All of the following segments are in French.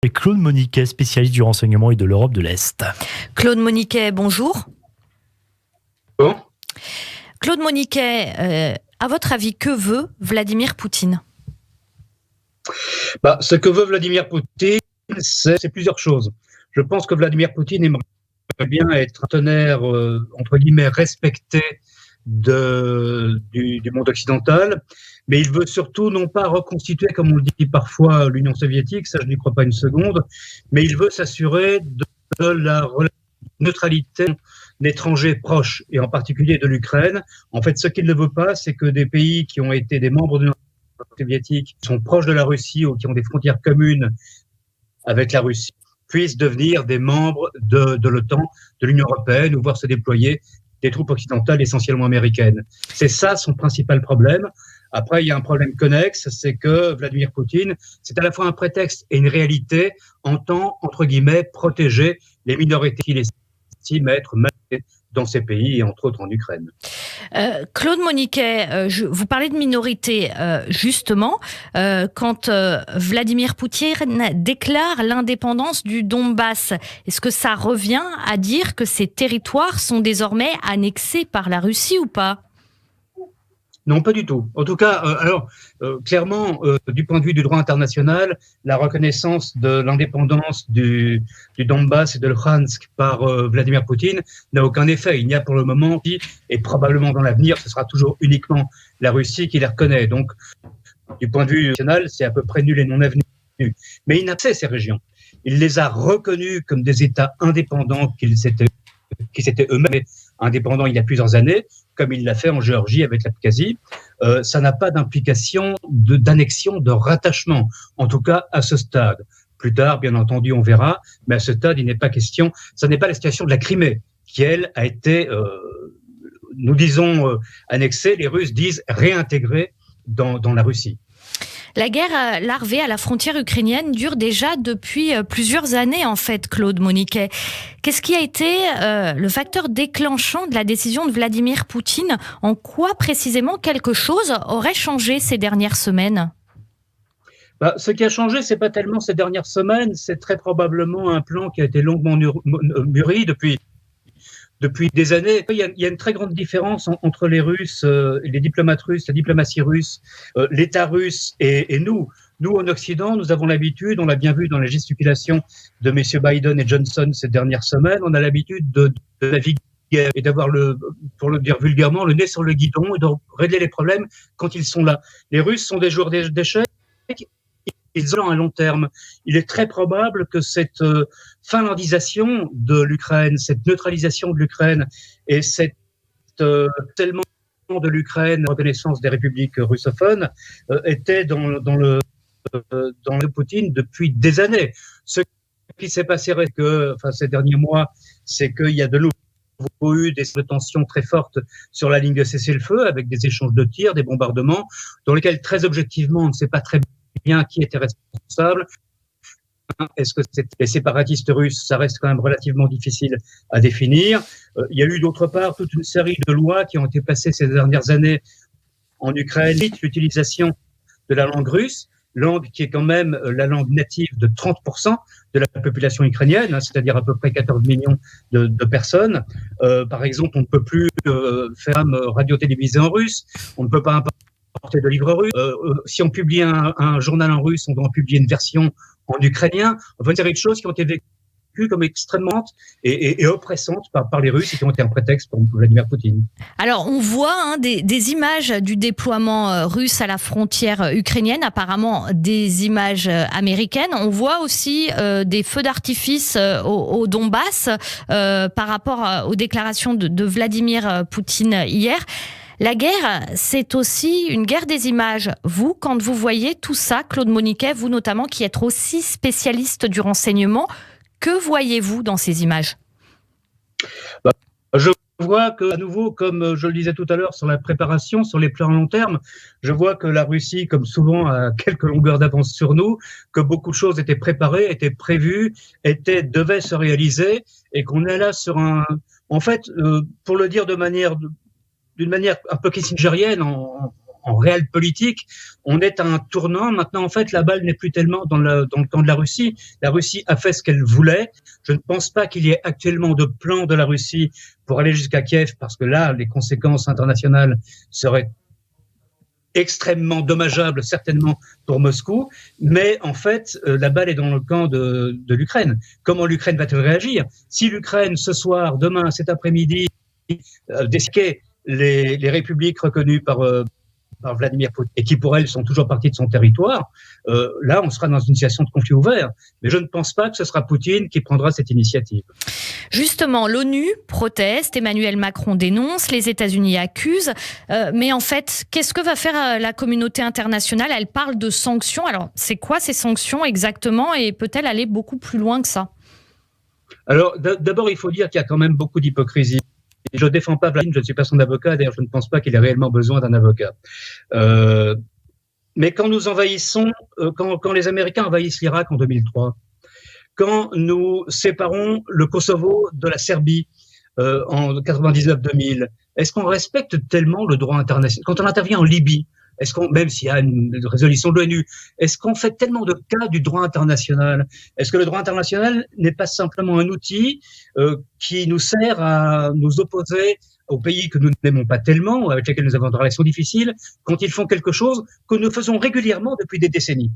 Et Claude Moniquet, spécialiste du renseignement et de l'Europe de l'Est. Claude Moniquet, bonjour. Bon. Claude Moniquet, à votre avis, que veut Vladimir Poutine ? Ce que veut Vladimir Poutine, c'est plusieurs choses. Je pense que Vladimir Poutine aimerait bien être un partenaire, entre guillemets, respecté du monde occidental, mais il veut surtout non pas reconstituer, comme on le dit parfois, l'Union soviétique, ça je n'y crois pas une seconde, mais il veut s'assurer de la neutralité d'étrangers proches, et en particulier de l'Ukraine. En fait, ce qu'il ne veut pas, c'est que des pays qui ont été des membres de l'Union soviétique, qui sont proches de la Russie ou qui ont des frontières communes avec la Russie, puissent devenir des membres de l'OTAN, de l'Union européenne, ou voir se déployer des troupes occidentales essentiellement américaines. C'est ça son principal problème. Après, il y a un problème connexe, c'est que Vladimir Poutine, c'est à la fois un prétexte et une réalité, entend, entre guillemets, protéger les minorités qu'il estime être maltraitées dans ces pays, et entre autres en Ukraine. Claude Moniquet, vous parlez de minorité, justement, quand Vladimir Poutine déclare l'indépendance du Donbass, est-ce que ça revient à dire que ces territoires sont désormais annexés par la Russie ou pas ? Non, pas du tout. En tout cas, clairement, du point de vue du droit international, la reconnaissance de l'indépendance du Donbass et de Luhansk par Vladimir Poutine n'a aucun effet. Il n'y a pour le moment, et probablement dans l'avenir, ce sera toujours uniquement la Russie qui les reconnaît. Donc, du point de vue national, c'est à peu près nul et non avenu. Mais il n'a pas ces régions. Il les a reconnues comme des États indépendants qui s'étaient eux-mêmes indépendants il y a plusieurs années, comme il l'a fait en Géorgie avec l'Abkhazie. Ça n'a pas d'implication d'annexion, de rattachement, en tout cas à ce stade. Plus tard, bien entendu, on verra, mais à ce stade, il n'est pas question, ça n'est pas la situation de la Crimée, qui, elle, a été, nous disons, annexée, les Russes disent réintégrée dans la Russie. La guerre larvée à la frontière ukrainienne dure déjà depuis plusieurs années, en fait, Claude Moniquet. Qu'est-ce qui a été le facteur déclenchant de la décision de Vladimir Poutine ? En quoi, précisément, quelque chose aurait changé ces dernières semaines ? Ce qui a changé, c'est pas tellement ces dernières semaines, c'est très probablement un plan qui a été longuement mûri depuis des années. Il y a une très grande différence entre les Russes, les diplomates russes, la diplomatie russe, l'État russe et nous. Nous, en Occident, nous avons l'habitude, on l'a bien vu dans les gesticulations de messieurs Biden et Johnson ces dernières semaines, on a l'habitude de naviguer et d'avoir, pour le dire vulgairement, le nez sur le guidon et de régler les problèmes quand ils sont là. Les Russes sont des joueurs d'échecs. Ils ont un long terme. Il est très probable que cette finlandisation de l'Ukraine, cette neutralisation de l'Ukraine et cette tellement de l'Ukraine, reconnaissance des républiques russophones, était dans le Poutine depuis des années. Ce qui s'est passé ces derniers mois, c'est qu'il y a de nouveau eu des tensions très fortes sur la ligne de cessez-le-feu avec des échanges de tirs, des bombardements, dans lesquels très objectivement on ne sait pas très bien qui était responsable. Est-ce que c'est les séparatistes russes? Ça reste quand même relativement difficile à définir. Il y a eu d'autre part toute une série de lois qui ont été passées ces dernières années en Ukraine, l'utilisation de la langue russe, langue qui est quand même la langue native de 30% de la population ukrainienne, c'est-à-dire à peu près 14 millions de personnes. Par exemple, on ne peut plus faire radio-télévisée en russe, on ne peut pas importer de livres russes. Si on publie un journal en russe, on doit en publier une version en ukrainien. Enfin, une série de choses qui ont été vécues comme extrêmement et oppressantes par les Russes et qui ont été un prétexte pour Vladimir Poutine. Alors, on voit des images du déploiement russe à la frontière ukrainienne, apparemment des images américaines. On voit aussi des feux d'artifice au Donbass par rapport aux déclarations de Vladimir Poutine hier. La guerre, c'est aussi une guerre des images. Vous, quand vous voyez tout ça, Claude Moniquet, vous notamment, qui êtes aussi spécialiste du renseignement, que voyez-vous dans ces images ? Je vois que, à nouveau, comme je le disais tout à l'heure sur la préparation, sur les plans long terme, je vois que la Russie, comme souvent, a quelques longueurs d'avance sur nous, que beaucoup de choses étaient préparées, étaient prévues, devaient se réaliser, et qu'on est là sur pour le dire d'une manière un peu kissingerienne, en réelle politique, on est à un tournant. Maintenant, en fait, la balle n'est plus tellement dans le camp de la Russie. La Russie a fait ce qu'elle voulait. Je ne pense pas qu'il y ait actuellement de plan de la Russie pour aller jusqu'à Kiev, parce que là, les conséquences internationales seraient extrêmement dommageable certainement pour Moscou, mais en fait la balle est dans le camp de l'Ukraine. Comment l'Ukraine va-t-elle réagir? Si l'Ukraine ce soir, demain, cet après-midi décider les républiques reconnues par Vladimir Poutine et qui pour elle sont toujours parties de son territoire, là on sera dans une situation de conflit ouvert. Mais je ne pense pas que ce sera Poutine qui prendra cette initiative. Justement, l'ONU proteste, Emmanuel Macron dénonce, les États-Unis accusent, mais en fait, qu'est-ce que va faire la communauté internationale? Elle parle de sanctions. Alors, c'est quoi ces sanctions exactement et peut-elle aller beaucoup plus loin que ça? Alors, d'abord, il faut dire qu'il y a quand même beaucoup d'hypocrisie. Je ne défends pas Vladimir, je ne suis pas son avocat, d'ailleurs je ne pense pas qu'il ait réellement besoin d'un avocat. Mais quand nous envahissons, quand les Américains envahissent l'Irak en 2003, quand nous séparons le Kosovo de la Serbie en 99-2000, est-ce qu'on respecte tellement le droit international? Quand on intervient en Libye, est-ce qu'on, même s'il y a une résolution de l'ONU, est-ce qu'on fait tellement de cas du droit international? Est-ce que le droit international n'est pas simplement un outil qui nous sert à nous opposer aux pays que nous n'aimons pas tellement, avec lesquels nous avons des relations difficiles, quand ils font quelque chose que nous faisons régulièrement depuis des décennies?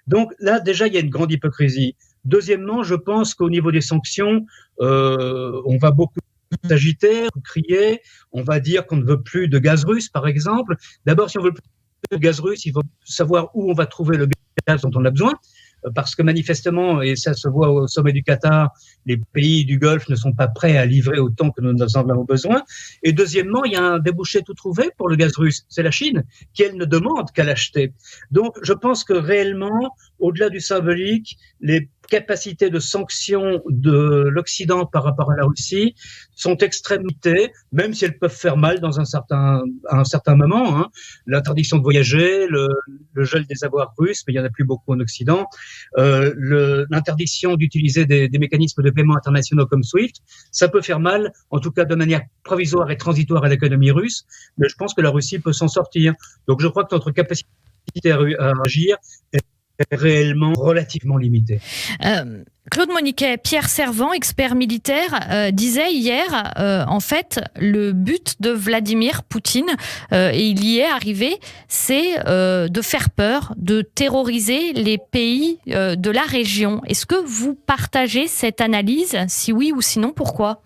Donc là, déjà, il y a une grande hypocrisie. Deuxièmement, je pense qu'au niveau des sanctions, on va beaucoup s'agiter, crier, on va dire qu'on ne veut plus de gaz russe, par exemple. D'abord, si on veut plus de gaz russe, il faut savoir où on va trouver le gaz dont on a besoin, parce que manifestement, et ça se voit au sommet du Qatar, les pays du Golfe ne sont pas prêts à livrer autant que nous en avons besoin. Et deuxièmement, il y a un débouché tout trouvé pour le gaz russe, c'est la Chine, qui elle ne demande qu'à l'acheter. Donc je pense que réellement, au-delà du symbolique, les capacités de sanction de l'Occident par rapport à la Russie sont extrêmement limitées, même si elles peuvent faire mal dans à un certain moment. Hein. L'interdiction de voyager, le gel des avoirs russes, mais il n'y en a plus beaucoup en Occident, l'interdiction d'utiliser des mécanismes de paiement internationaux comme SWIFT, ça peut faire mal, en tout cas de manière provisoire et transitoire à l'économie russe, mais je pense que la Russie peut s'en sortir. Donc je crois que notre capacité à agir est réellement relativement limité. Claude Moniquet, Pierre Servan, expert militaire, disait hier, en fait, le but de Vladimir Poutine, et il y est arrivé, c'est de faire peur, de terroriser les pays de la région. Est-ce que vous partagez cette analyse? Si oui ou sinon, pourquoi?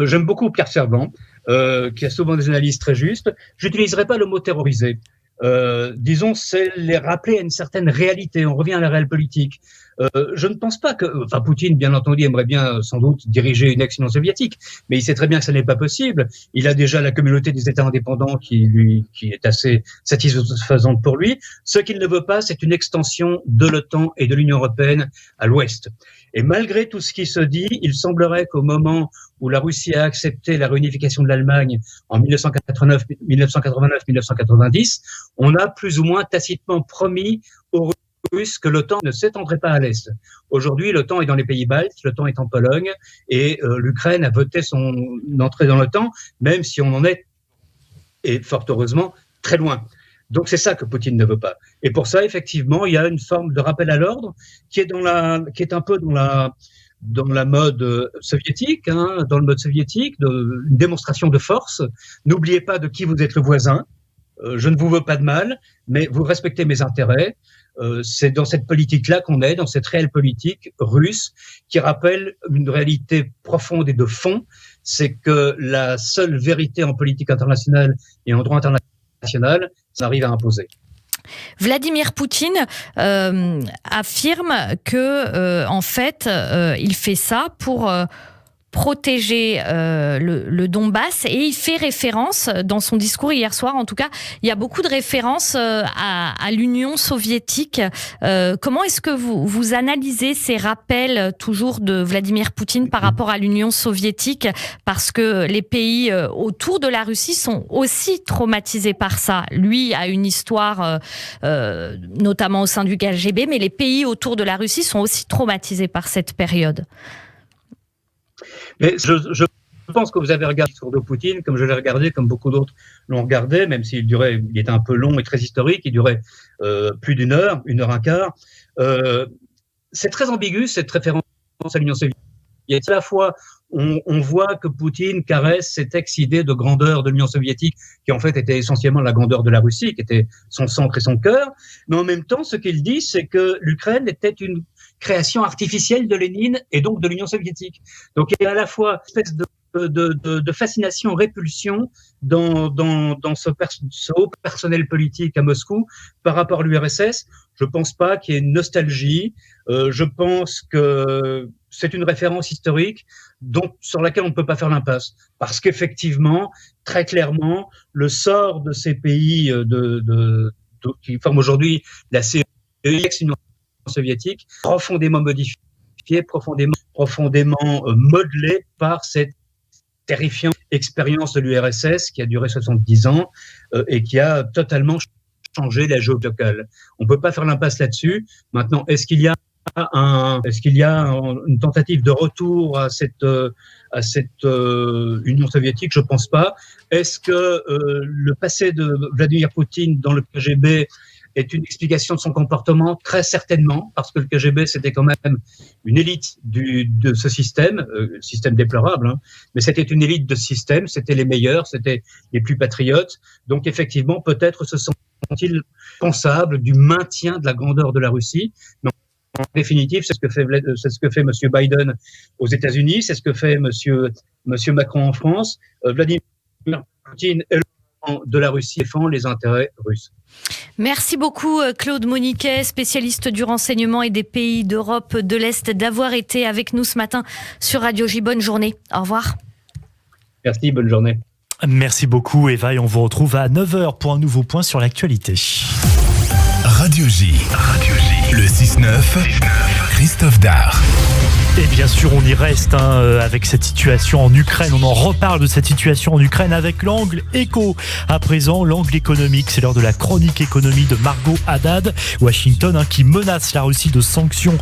J'aime beaucoup Pierre Servan, qui a souvent des analyses très justes. Je n'utiliserai pas le mot terroriser. Disons, c'est les rappeler à une certaine réalité. On revient à la réelle politique. Je ne pense pas que, enfin, Poutine, bien entendu, aimerait bien sans doute diriger une ex-Union soviétique, mais il sait très bien que ce n'est pas possible. Il a déjà la communauté des États indépendants qui est assez satisfaisante pour lui. Ce qu'il ne veut pas, c'est une extension de l'OTAN et de l'Union européenne à l'Ouest. Et malgré tout ce qui se dit, il semblerait qu'au moment où la Russie a accepté la réunification de l'Allemagne en 1989-1990, on a plus ou moins tacitement promis aux Russes que l'OTAN ne s'étendrait pas à l'Est. Aujourd'hui, l'OTAN est dans les pays baltes, l'OTAN est en Pologne, et l'Ukraine a voté son entrée dans l'OTAN, même si on en est, et fort heureusement, très loin. Donc c'est ça que Poutine ne veut pas. Et pour ça, effectivement, il y a une forme de rappel à l'ordre qui est un peu dans la mode soviétique, hein, dans le mode soviétique, une démonstration de force. N'oubliez pas de qui vous êtes le voisin. Je ne vous veux pas de mal, mais vous respectez mes intérêts. C'est dans cette politique-là qu'on est, dans cette réelle politique russe qui rappelle une réalité profonde et de fond, c'est que la seule vérité en politique internationale et en droit international, ça arrive à imposer. Vladimir Poutine affirme que, en fait, il fait ça pour protéger le Donbass, et il fait référence dans son discours hier soir, en tout cas, il y a beaucoup de références à l'Union soviétique. Comment est-ce que vous analysez ces rappels toujours de Vladimir Poutine par rapport à l'Union soviétique, parce que les pays autour de la Russie sont aussi traumatisés par ça. Lui a une histoire notamment au sein du KGB, mais les pays autour de la Russie sont aussi traumatisés par cette période. Mais je pense que vous avez regardé le discours de Poutine, comme je l'ai regardé, comme beaucoup d'autres l'ont regardé, même s'il il était un peu long et très historique, il durait plus d'une heure, 1 heure 15. C'est très ambigu, cette référence à l'Union soviétique. À la fois, on voit que Poutine caresse cette ex-idée de grandeur de l'Union soviétique, qui en fait était essentiellement la grandeur de la Russie, qui était son centre et son cœur. Mais en même temps, ce qu'il dit, c'est que l'Ukraine était une création artificielle de Lénine et donc de l'Union soviétique. Donc il y a à la fois une espèce de fascination-répulsion dans ce haut personnel politique à Moscou par rapport à l'URSS. Je ne pense pas qu'il y ait une nostalgie. Je pense que c'est une référence historique sur laquelle on ne peut pas faire l'impasse. Parce qu'effectivement, très clairement, le sort de ces pays qui forment aujourd'hui la CEE, ex-Union soviétique, profondément modifié, profondément modelé par cette terrifiante expérience de l'URSS qui a duré 70 ans et qui a totalement changé la géopolitique locale. On ne peut pas faire l'impasse là-dessus. Maintenant, est-ce qu'il y a une tentative de retour à cette Union soviétique? Je ne pense pas. Est-ce que le passé de Vladimir Poutine dans le KGB est une explication de son comportement? Très certainement, parce que le KGB, c'était quand même une élite de ce système, système déplorable, hein, mais c'était une élite de ce système, c'était les meilleurs, c'était les plus patriotes. Donc effectivement, peut-être se sont-ils responsables du maintien de la grandeur de la Russie. Mais en définitive, c'est ce que fait M. Biden aux États-Unis, c'est ce que fait M. Macron en France. Vladimir Poutine est le de la Russie défend les intérêts russes. Merci beaucoup Claude Moniquet, spécialiste du renseignement et des pays d'Europe de l'Est, d'avoir été avec nous ce matin sur Radio J. Bonne journée. Au revoir. Merci, bonne journée. Merci beaucoup Eva et on vous retrouve à 9h pour un nouveau point sur l'actualité. Radio J, le 6-9, Christophe Dard. Et bien sûr, on y reste avec cette situation en Ukraine. On en reparle de cette situation en Ukraine avec l'angle éco. À présent, l'angle économique. C'est l'heure de la chronique économie de Margot Haddad. Washington qui menace la Russie de sanctions